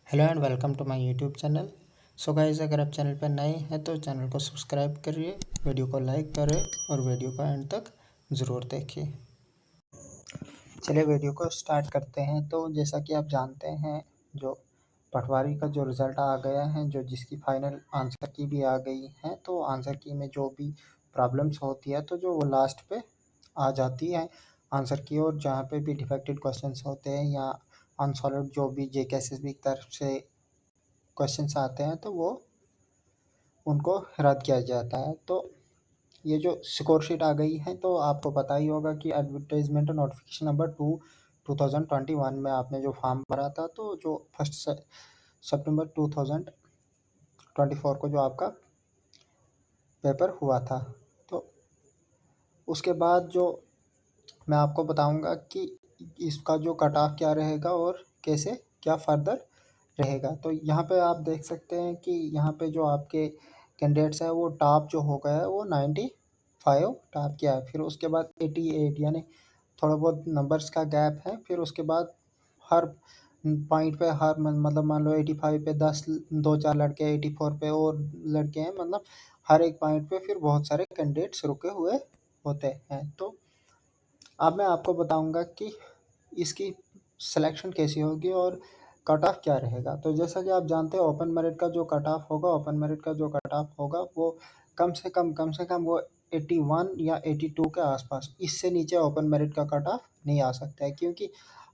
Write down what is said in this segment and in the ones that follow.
Hello and welcome to my YouTube channel. So guys, अगर आप channel पर नए हैं तो चैनल को सब्सक्राइब करिए, वीडियो को लाइक करें और वीडियो को एंड तक ज़रूर देखिए। चलिए वीडियो को स्टार्ट करते हैं। तो जैसा कि आप जानते हैं, जो पटवारी का जो रिज़ल्ट आ गया है, जो जिसकी फाइनल आंसर की भी आ गई है, तो आंसर की में जो भी प्रॉब्लम्स होती है तो जो वो लास्ट पे आ जाती है आंसर की, और जहाँ पे भी डिफेक्टेड क्वेश्चंस होते हैं या अनसॉल्व्ड जो भी जेकेएसएसबी की तरफ से क्वेश्चंस आते हैं तो वो उनको रद्द किया जाता है। तो ये जो स्कोर शीट आ गई है, तो आपको पता ही होगा कि एडवर्टाइजमेंट नोटिफिकेशन नंबर 2021 में आपने जो फॉर्म भरा था, तो जो 1 सितंबर 2024 को जो आपका पेपर हुआ था, तो उसके बाद जो मैं आपको बताऊंगा कि इसका जो कट ऑफ क्या रहेगा और कैसे क्या फर्दर रहेगा। तो यहाँ पे आप देख सकते हैं कि यहाँ पे जो आपके कैंडिडेट्स है, वो टॉप जो हो गया है वो 95 टॉप किया है। फिर उसके बाद 88, यानी थोड़ा बहुत नंबर्स का गैप है। फिर उसके बाद हर पॉइंट पे हर मतलब मान लो 85 पे 10 दो चार लड़के, 84 पे और लड़के हैं, मतलब हर एक पॉइंट पे फिर बहुत सारे कैंडिडेट्स रुके हुए होते हैं। तो अब मैं आपको बताऊंगा कि इसकी सिलेक्शन कैसी होगी और कट ऑफ क्या रहेगा। तो जैसा कि आप जानते हैं, ओपन मेरिट का जो कट ऑफ होगा, वो कम से कम वो 81 या 82 के आसपास, इससे नीचे ओपन मेरिट का कट ऑफ नहीं आ सकता है, क्योंकि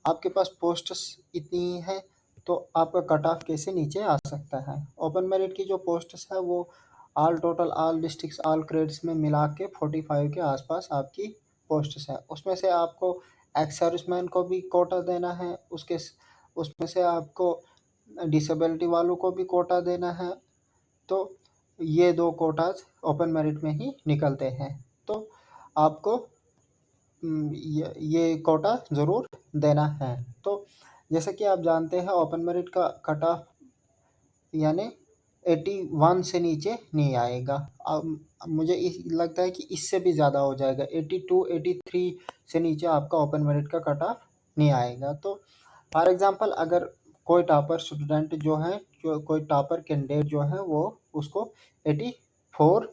आपके पास पोस्ट्स इतनी ही है, तो आपका कट ऑफ कैसे नीचे आ सकता है। ओपन मेरिट की जो पोस्ट्स है वो ऑल डिस्ट्रिक्ट्स ऑल ग्रेड्स में मिला के 45 के आसपास आपकी पोस्ट्स हैं। उसमें से आपको एक्स सर्विसमैन को भी कोटा देना है, उसमें से आपको डिसेबिलिटी वालों को भी कोटा देना है। तो ये दो कोटाज ओपन मेरिट में ही निकलते हैं। तो आपको ये कोटा ज़रूर देना है। तो जैसे कि आप जानते हैं, ओपन मेरिट का कट ऑफ यानी 81 से नीचे नहीं आएगा। अब मुझे लगता है कि इससे भी ज़्यादा हो जाएगा, 82 83 से नीचे आपका ओपन मेरिट का कट ऑफ नहीं आएगा। तो फॉर एग्जांपल, अगर कोई टॉपर स्टूडेंट जो है, जो कोई टॉपर कैंडिडेट जो है, वो उसको 84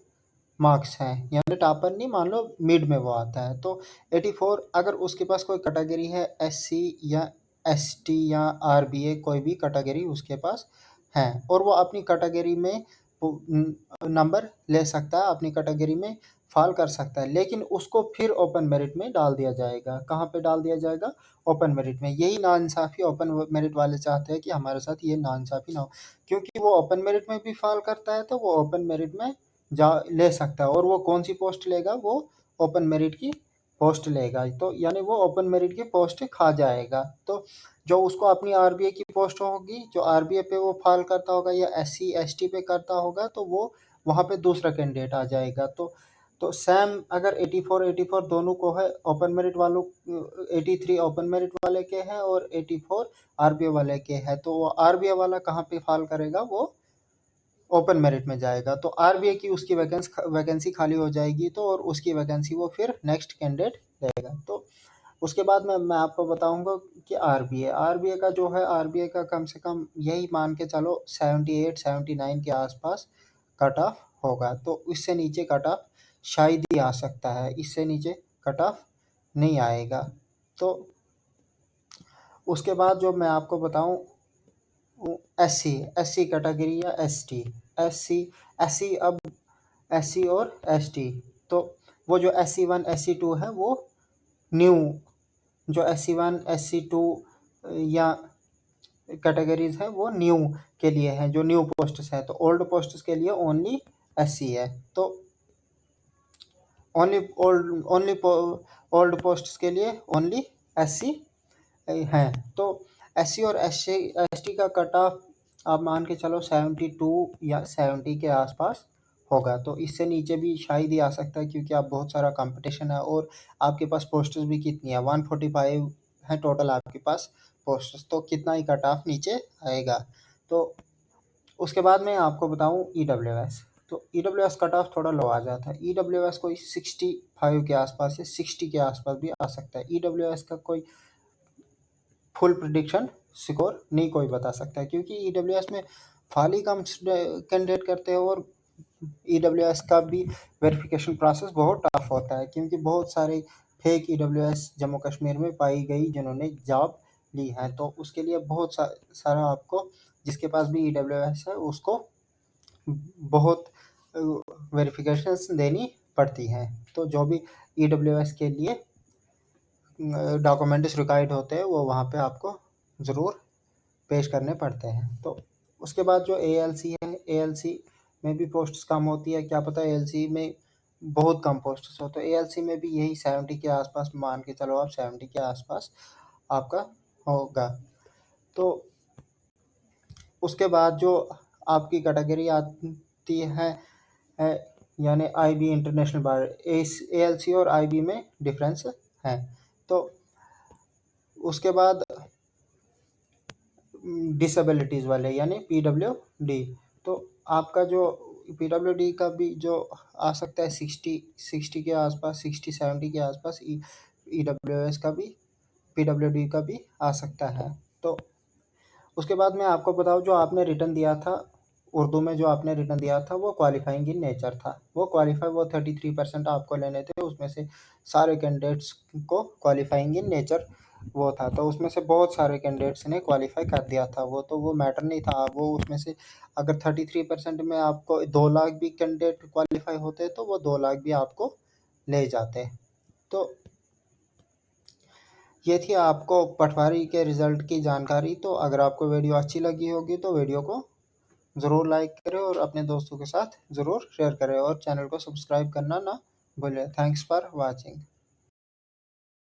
मार्क्स हैं, यानी टॉपर नहीं, मान लो मिड में वो आता है, तो 84, अगर उसके पास कोई कैटेगरी है एससी या एसटी या आरबीए, कोई भी कैटेगरी उसके पास है, और वो अपनी कैटेगरी में नंबर ले सकता है, अपनी कैटेगरी में फॉल कर सकता है, लेकिन उसको फिर ओपन मेरिट में डाल दिया जाएगा। कहाँ पे डाल दिया जाएगा? ओपन मेरिट में। यही नाइंसाफ़ी ओपन मेरिट वाले चाहते हैं कि हमारे साथ ये नाइंसाफ़ी ना हो, क्योंकि वो ओपन मेरिट में भी फॉल करता है, तो वो ओपन मेरिट में जा ले सकता है, और वो कौन सी पोस्ट लेगा? वो ओपन मेरिट की पोस्ट लेगा, तो यानी वो ओपन मेरिट की पोस्ट खा जाएगा। तो जो उसको अपनी आरबीए की पोस्ट होगी, जो आरबीए पे वो फॉल करता होगा या एससी एसटी पे करता होगा, तो वो वहाँ पे दूसरा कैंडिडेट आ जाएगा। तो सेम अगर 84 दोनों को है, ओपन मेरिट वालों 83 ओपन मेरिट वाले के हैं और 84 आरबीए वाले के हैं, तो वो आरबीए वाला कहाँ पे फॉल करेगा? वो ओपन मेरिट में जाएगा। तो आरबीए की उसकी वैकेंसी खाली हो जाएगी, तो और उसकी वैकेंसी वो फिर नेक्स्ट कैंडिडेट लेगा। तो उसके बाद में मैं आपको बताऊंगा कि आरबीए आरबीए का जो है, आरबीए का कम से कम यही मान के चलो 78 79 के आसपास कट ऑफ होगा। तो इससे नीचे कट ऑफ शायद ही आ सकता है, इससे नीचे कट ऑफ नहीं आएगा। तो उसके बाद जो मैं आपको बताऊं, एससी एससी कैटेगरी या एसटी, एससी एससी अब एससी और एसटी, तो वो जो SC1 SC2 है, वो न्यू, जो SC1 SC2 या कैटेगरीज है, वो न्यू के लिए हैं, जो न्यू पोस्ट्स है। तो ओल्ड पोस्ट्स के लिए ओनली SC है। तो ओनली ओल्ड पोस्ट्स के लिए ओनली SC हैं। तो SC और ST का कट ऑफ आप मान के चलो 72 या 70 के आसपास होगा। तो इससे नीचे भी शायद ही आ सकता है, क्योंकि आप बहुत सारा कंपटीशन है, और आपके पास पोस्टर्स भी कितनी है, 145 है टोटल आपके पास पोस्टर्स, तो कितना ही कट ऑफ नीचे आएगा। तो उसके बाद मैं आपको बताऊं EWS, तो EWS कट ऑफ थोड़ा लो आ जाता है। EWS कोई 65 के आसपास या 60 के आसपास भी आ सकता है। EWS का कोई फुल प्रिडिक्शन सिक्योर नहीं कोई बता सकता है, क्योंकि ईडब्ल्यूएस में फाली कम कैंडिडेट करते हैं, और ईडब्ल्यूएस का भी वेरिफिकेशन प्रोसेस बहुत टफ होता है, क्योंकि बहुत सारे फेक ईडब्ल्यूएस जम्मू कश्मीर में पाई गई जिन्होंने जॉब ली है। तो उसके लिए बहुत सारा आपको, जिसके पास भी ईडब्ल्यूएस है उसको बहुत वेरिफिकेशंस देनी पड़ती हैं। तो जो भी ईडब्ल्यूएस के लिए डॉक्यूमेंट्स रिक्वायर्ड होते हैं वो वहाँ पे आपको ज़रूर पेश करने पड़ते हैं। तो उसके बाद जो एएलसी है, एएलसी में भी पोस्ट्स कम होती है, क्या पता एएलसी में बहुत कम पोस्ट्स हो, तो एएलसी में भी यही 70 के आसपास मान के चलो आप, 70 के आसपास आपका होगा। तो उसके बाद जो आपकी कैटेगरी आती है यानी आईबी इंटरनेशनल बार, एएलसी और आईबी में डिफरेंस है। तो उसके बाद डिसेबिलिटीज़ वाले यानी पीडब्ल्यूडी, तो आपका जो पीडब्ल्यूडी का भी जो आ सकता है 60 के आसपास, 60-70 के आसपास, ईडब्ल्यूएस का भी, पीडब्ल्यूडी का भी आ सकता है। तो उसके बाद मैं आपको बताऊं, जो आपने रिटर्न दिया था उर्दू में, जो आपने रिटर्न दिया था वो क्वालिफाइंग इन नेचर था। वो 33% आपको लेने थे, उसमें से सारे कैंडिडेट्स को क्वालिफाइंग इन नेचर वो था। तो उसमें से बहुत सारे कैंडिडेट्स ने क्वालिफाई कर दिया था, वो तो वो मैटर नहीं था। वो उसमें से अगर 33% में आपको 2 लाख भी कैंडिडेट क्वालिफाई होते तो वो 2 लाख भी आपको ले जाते। तो ये थी आपको पटवारी के रिज़ल्ट की जानकारी। तो अगर आपको वीडियो अच्छी लगी होगी तो वीडियो को ज़रूर लाइक करें और अपने दोस्तों के साथ ज़रूर शेयर करें, और चैनल को सब्सक्राइब करना ना भूलें। Thanks for watching.